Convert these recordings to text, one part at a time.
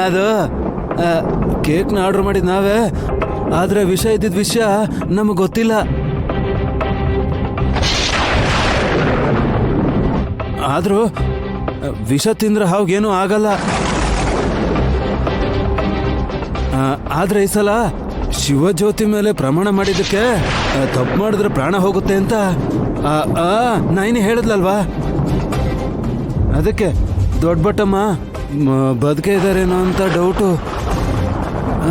ಅದು ಕೇಕ್ನ ಆರ್ಡರ್ ಮಾಡಿದ್ ನಾವೇ, ಆದ್ರೆ ವಿಷ ಇದ್ದಿದ್ದ ವಿಷಯ ನಮಗೆ ಗೊತ್ತಿಲ್ಲ. ಆದ್ರೂ ವಿಷ ತಿಂದ್ರೆ ಹಾಗೇನೂ ಆಗಲ್ಲ. ಆದ್ರೆ ಈ ಸಲ ಶಿವಜ್ಯೋತಿ ಮೇಲೆ ಪ್ರಮಾಣ ಮಾಡಿದ್ದಕ್ಕೆ ತಪ್ಪು ಮಾಡಿದ್ರೆ ಪ್ರಾಣ ಹೋಗುತ್ತೆ ಅಂತ ನಾಯಿನಿ ಹೇಳಿದ್ಲಲ್ವಾ, ಅದಕ್ಕೆ ದೊಡ್ಡ ಬಟ್ಟಮ್ಮ ಬದುಕೆ ಇದ್ದಾರೇನೋ ಅಂತ ಡೌಟು.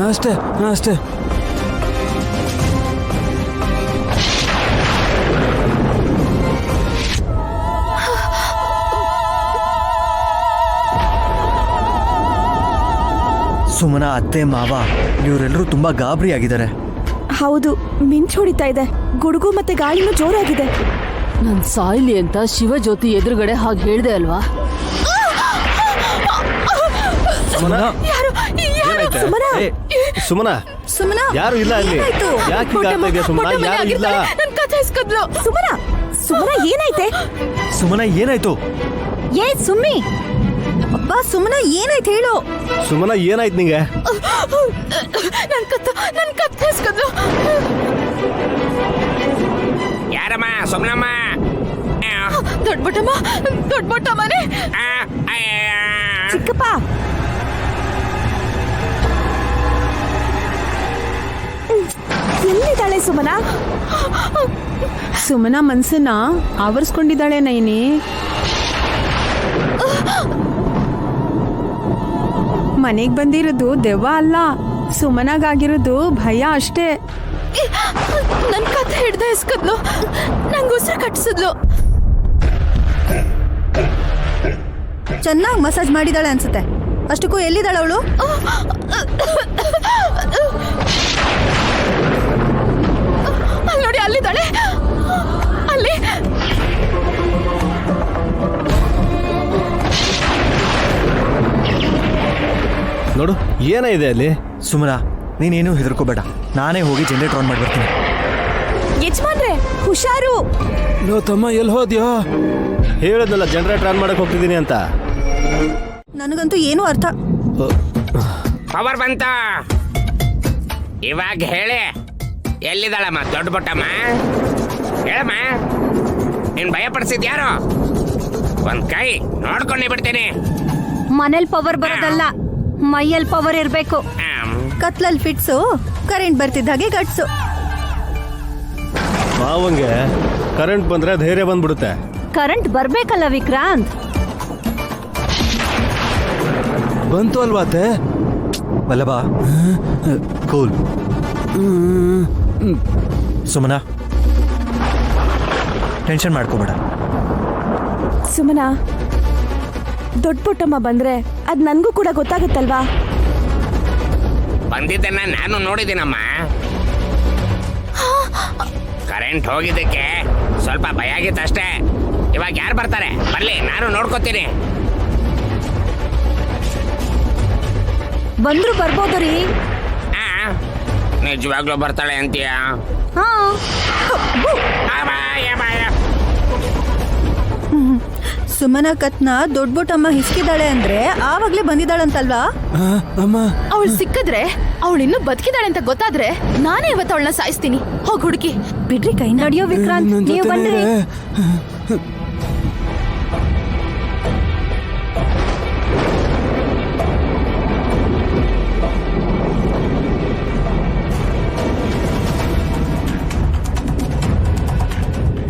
ಅಷ್ಟೇ ಅಷ್ಟೇ. ಸುಮನ ಅತ್ತೆ ಮಾವ ಇವರೆಲ್ಲರೂ ತುಂಬಾ ಗಾಬರಿ ಆಗಿದ್ದಾರೆ. ಹೌದು, ಮಿಂಚು ಹೊಡಿತಾ ಇದೆ, ಗುಡುಗು ಮತ್ತೆ ಗಾಳಿನೂ ಜೋರಾಗಿದೆ. ನನ್ ಸಾಯ್ಲಿ ಅಂತ ಶಿವಜ್ಯೋತಿ ಎದುರುಗಡೆ ಹಾಗೆ ಹೇಳ್ದೆ ಅಲ್ವಾ? ಸುಮನ ಯಾರು ಇಲ್ಲ ಅಲ್ಲಿ. ಸುಮನ ಏನಾಯ್ತೆ? ಸುಮನ ಏನಾಯ್ತು? ಏ ಸುಮ್ಮಿ, ಅಪ್ಪ ಸುಮನ ಏನಾಯ್ತು ಹೇಳು. ಸುಮನ ಏನಾಯ್ತು ನಿಂಗೆ? ನನ್ ಕತ್ತರಿಸ್ಕದ್ಲು. ಯಾರಮ್ಮ? ಸುಮ್ನಮ್ಮ. ದೊಡ್ಡಬಟ್ಟಮ್ಮನೇ. ಚಿಕ್ಕಪ್ಪ, ಎಲ್ಲಿದ್ದಾಳೆ ಸುಮನ? ಸುಮನ ಮನ್ಸನ್ನ ಆವರಿಸ್ಕೊಂಡಿದ್ದಾಳೆ ನೈನಿ. ಮನೆಗ್ ಬಂದಿರೋದು ದೆವ್ವ ಅಲ್ಲ, ಸುಮನಾಗಿರೋದು ಭಯ ಅಷ್ಟೇ. ನನ್ ಕತ್ತೆ ಹಿಡ್ದ ಇಸ್ಕದ್ಲು, ನಂಗೆ ಉಸಿರು ಕಟ್ಟಿಸಿದ್ಲು. ಚೆನ್ನಾಗಿ ಮಸಾಜ್ ಮಾಡಿದಾಳೆ ಅನ್ಸುತ್ತೆ. ಅಷ್ಟಕ್ಕೂ ಎಲ್ಲಿದ್ದಾಳೆ ಅವಳು? ಅಲ್ಲಿ ನೋಡಿ, ಅಲ್ಲಿದ್ದಾಳೆ. ಅಲ್ಲಿ ನೋಡು ಏನಿದೆ ಅಲ್ಲಿ. ಸುಮನ ನೀನೇನು ಹೆದರ್ಕೋಬೇಡ, ನಾನೇ ಹೋಗಿ ಜನರೇಟರ್ ಆನ್ ಮಾಡ್ಬರ್ತೀನಿ. ಯಜಮಾನ್ರೆ ಹುಷಾರು. ಲೋ ತಮ್ಮ, ಎಲ್ಲಿ ಹೋದ್ಯೋ? ಹೇಳಿದ್ನಲ್ಲ ಜನರೇಟರ್ ಆನ್ ಮಾಡಕ್ ಹೋಗ್ತಿದ್ದೀನಿ ಅಂತ. ನನಗಂತೂ ಏನೂ ಅರ್ಥ. ಪವರ್ ಬಂತ. ಇವಾಗ ಹೇಳಿ, ಎಲ್ಲಿದ್ದಾಳಮ್ಮ ದೊಡ್ಡ ಬೊಟ್ಟಮ್ಮ? ಹೇಳಮ್ಮ, ನೀನ್ ಭಯ ಪಡಿಸಿದ್ಯಾರು? ಒಂದ್ ಕೈ ನೋಡ್ಕೊಂಡೇ ಬಿಡ್ತೇನೆ. ಮನೇಲಿ ಪವರ್ ಬರೋದಲ್ಲ, ಮೈಯಲ್ಲಿ ಪವರ್ ಇರ್ಬೇಕು. ಕತ್ಲಲ್ಲಿ ಫಿಟ್ಸು, ಕರೆಂಟ್ ಬರ್ತಿದ್ದ ಹಾಗೆ ಗಟ್ಸು. ಮಾವಂಗೆ ಕರೆಂಟ್ ಬಂದ್ರೆ ಧೈರ್ಯ ಬಂದ್ಬಿಡುತ್ತೆ. ಕರೆಂಟ್ ಬರ್ಬೇಕಲ್ಲ ವಿಕ್ರಾಂತ್. ಬಂತು ಅಲ್ವಾತೆ? ವಲ್ಲಭ ಕೂಲ್. ಸುಮನ ಟೆನ್ಷನ್ ಮಾಡ್ಕೋಬೇಡ. ಸುಮನ, ದೊಡ್ಡ ಪುಟ್ಟಮ್ಮ ಬಂದ್ರೆ ಅದ್ ನನ್ಗೂ ಕೂಡ ಗೊತ್ತಾಗುತ್ತಲ್ವಾ? ಬಂದಿದ್ದನ್ನ ನಾನು ನೋಡಿದ್ದೀನಮ್ಮ. ಕರೆಂಟ್ ಹೋಗಿದ್ದಕ್ಕೆ ಸ್ವಲ್ಪ ಭಯ ಆಗಿತ್ತಷ್ಟೇ. ಇವಾಗ ಯಾರು ಬರ್ತಾರೆ? ಬರ್ಲಿ, ನಾನು ನೋಡ್ಕೋತೀನಿ. ಬಂದ್ರು ಬರ್ಬೋದು ರೀ. ನಿಜವಾಗ್ಲೂ ಬರ್ತಾಳೆ ಅಂತೀಯ? ಸುಮನ ಕತ್ನ ದೊಡ್ಡಬೊಟ್ಟಮ್ಮ ಹಿಸ್ಕಿದಾಳೆ ಅಂದ್ರೆ ಆವಾಗ್ಲೇ ಬಂದಿದ್ದಾಳಂತಲ್ವಾ? ಅಮ್ಮ, ಅವಳು ಸಿಕ್ಕಿದ್ರೆ, ಅವಳು ಇನ್ನೂ ಬದುಕಿದಾಳೆ ಅಂತ ಗೊತ್ತಾದ್ರೆ ನಾನೇ ಇವತ್ತು ಅವಳನ್ನ ಸಾಯಿಸ್ತೀನಿ. ಹೋಗ್ ಹುಡುಕಿ. ಬಿಡ್ರಿ ಕೈ. ನಡೆಯೋ ವಿಕ್ರಾಂತ್, ನನ್ ನೀವು ಜೊತೆನೇ ಬಂದ್ರಿ. ಇರೆ.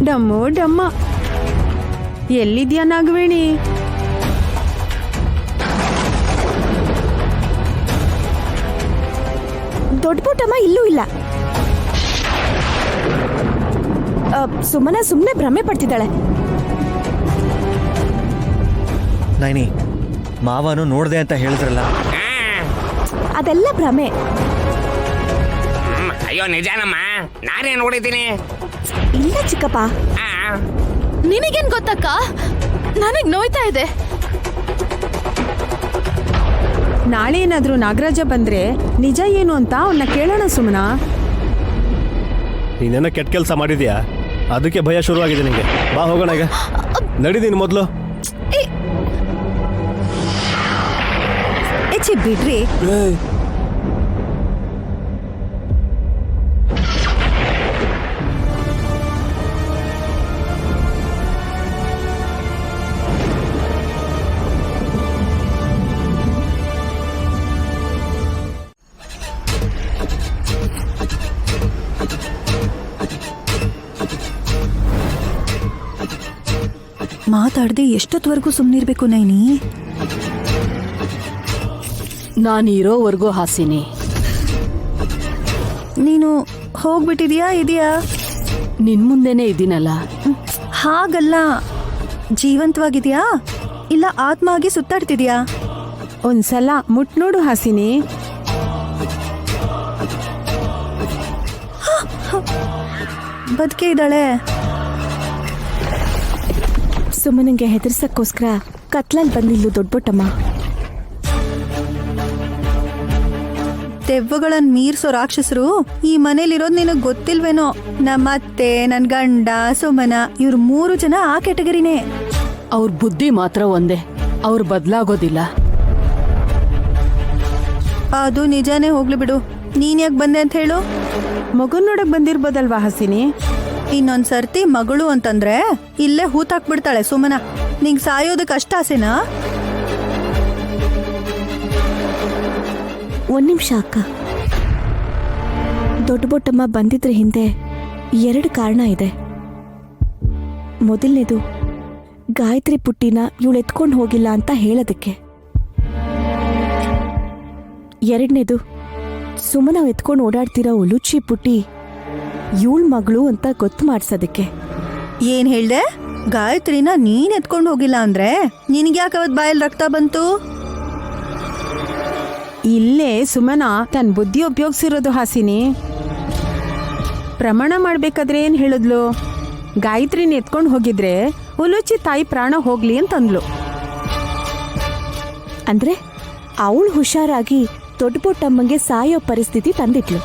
ಡಮ್ಮು ಡಮ್ಮ, ಎಲ್ಲಿದ್ಯಾ ನಾಗವೇಣಿ? ದೊಡ್ಡಪುಟ್ಟಮ್ಮ ಇಲ್ಲೂ ಇಲ್ಲ. ಸುಮನ ಸುಮ್ಮನೆ ಭ್ರಮೆ ಪಡ್ತಿದ್ದಾಳೆ. ನೈನಿ, ಮಾವನು ನೋಡ್ದೆ ಅಂತ ಹೇಳಿದ್ರಲ್ಲ. ಅದೆಲ್ಲ ಭ್ರಮೆ. ಅಯ್ಯೋ ನಿಜಾನಮ್ಮ, ನಾನೇ ನೋಡಿದ್ದೀನಿ. ಇಲ್ಲ ಚಿಕ್ಕಪ್ಪ. ನಿನಗೇನ್ ಗೊತ್ತಕ್ಕ? ನನಗ್ ನೋಯ್ತಾ ಇದೆ. ನಾಳೆ ಏನಾದ್ರೂ ನಾಗರಾಜ ಬಂದ್ರೆ ನಿಜ ಏನು ಅಂತ ಅವನ್ನ ಕೇಳೋಣ ಸುಮನ. ನೀನೇನೋ ಕೆಟ್ಟ ಕೆಲಸ ಮಾಡಿದ್ಯಾ, ಅದಕ್ಕೆ ಭಯ ಶುರುವಾಗಿದೆ ನಿಂಗೆ. ಬಾ ಹೋಗೋಣ ಈಗ. ನಡೀತೀನಿ ಮೊದಲು. ಛೀ ಬಿಡ್ರಿ. ಏಯ್, ಮಾತಾಡದೆ ಎಷ್ಟೊತ್ವರೆಗೂ ಸುಮ್ನಿರ್ಬೇಕು ನೈನಿ? ನಾನಿರೋವರೆಗೂ ಹಾಸಿನಿ. ನೀನು ಹೋಗ್ಬಿಟ್ಟಿದ್ಯಾ ಇದೆಯಾ? ನಿನ್ ಮುಂದೆನೆ ಇದ್ದೀನಲ್ಲ. ಹಾಗಲ್ಲ, ಜೀವಂತವಾಗಿದ್ಯಾ ಇಲ್ಲ ಆತ್ಮ ಆಗಿ ಸುತ್ತಾಡ್ತಿದ್ಯಾ? ಒಂದ್ಸಲ ಮುಟ್ ನೋಡು ಹಾಸಿನಿ. ಬದುಕೆ ಇದ್ದಾಳೆ. ಸುಮ್ಮನಿಗೆ ಹೆದರ್ಸಕ್ಕೋಸ್ಕರ ಕತ್ಲಲ್ಲಿ ಬಂದಿಲ್ಲು ದೊಡ್ಡಬೊಟ್ಟಮ್ಮ. ದೆವ್ವಗಳನ್ನ ಮೀರ್ಸೋ ರಾಕ್ಷಸರು ಈ ಮನೇಲಿರೋದು ನಿನಗ್ ಗೊತ್ತಿಲ್ವೇನೋ? ನಮ್ಮ ಅತ್ತೆ, ನನ್ ಗಂಡ, ಸುಮನ, ಇವ್ರು 3 ಜನ ಆ ಕೆಟಗರಿನೇ. ಅವ್ರ ಬುದ್ಧಿ ಮಾತ್ರ ಒಂದೇ, ಅವ್ರು ಬದಲಾಗೋದಿಲ್ಲ. ಅದು ನಿಜಾನೇ, ಹೋಗ್ಲಿ ಬಿಡು. ನೀನ್ ಯಾಕೆ ಬಂದೆ ಅಂತ ಹೇಳು. ಮಗುನ್ ನೋಡಕ್ ಬಂದಿರ್ಬೋದಲ್ವಾ ಹಾಸಿನಿ? ಇನ್ನೊಂದ್ ಸರ್ತಿ ಮಗಳು ಅಂತಂದ್ರೆ ಇಲ್ಲೇ ಹೂತಾಕ್ಬಿಡ್ತಾಳೆ ಸುಮನ. ನಿಂಗ್ ಸಾಯೋದಕ್ಕೆ ಅಷ್ಟ ಆಸೆನಾ? ಒಂದ್ ನಿಮಿಷ ಅಕ್ಕ. ದೊಡ್ಡಬೊಟ್ಟಮ್ಮ ಬಂದಿದ್ರ ಹಿಂದೆ 2 ಕಾರಣ ಇದೆ. ಮೊದಲನೇದು ಗಾಯತ್ರಿ ಪುಟ್ಟಿನ ಇವಳು ಎತ್ಕೊಂಡು ಹೋಗಿಲ್ಲ ಅಂತ ಹೇಳೋದಕ್ಕೆ. 2ನೇದು ಸುಮನ ಎತ್ಕೊಂಡು ಓಡಾಡ್ತಿರೋ ಉಲುಚಿ ಪುಟ್ಟಿ ಇವಳ ಮಗಳು ಅಂತ ಗೊತ್ತು ಮಾಡ್ಸೋದಕ್ಕೆ. ಏನ್ ಹೇಳ್ದೆ? ಗಾಯತ್ರಿನ ನೀನ್ ಎತ್ಕೊಂಡು ಹೋಗಿಲ್ಲ ಅಂದ್ರೆ ನಿನ್ಗ್ಯಾಕೆ ಅವತ್ ಬಾಯಲ್ಲಿ ರಕ್ತ ಬಂತು? ಇಲ್ಲೇ ಸುಮನ ತನ್ನ ಬುದ್ಧಿ ಉಪಯೋಗಿಸಿರೋದು ಹಾಸಿನಿ. ಪ್ರಮಾಣ ಮಾಡ್ಬೇಕಾದ್ರೆ ಏನ್ ಹೇಳಿದ್ಲು? ಗಾಯತ್ರಿನ ಎತ್ಕೊಂಡು ಹೋಗಿದ್ರೆ ಉಲುಚಿ ತಾಯಿ ಪ್ರಾಣ ಹೋಗ್ಲಿ ಅಂತಂದ್ಲು. ಅಂದ್ರೆ ಅವಳು ಹುಷಾರಾಗಿ ದೊಡ್ಡಬೊಟ್ಟಮ್ಮಂಗೆ ಸಾಯೋ ಪರಿಸ್ಥಿತಿ ತಂದಿಟ್ಲು.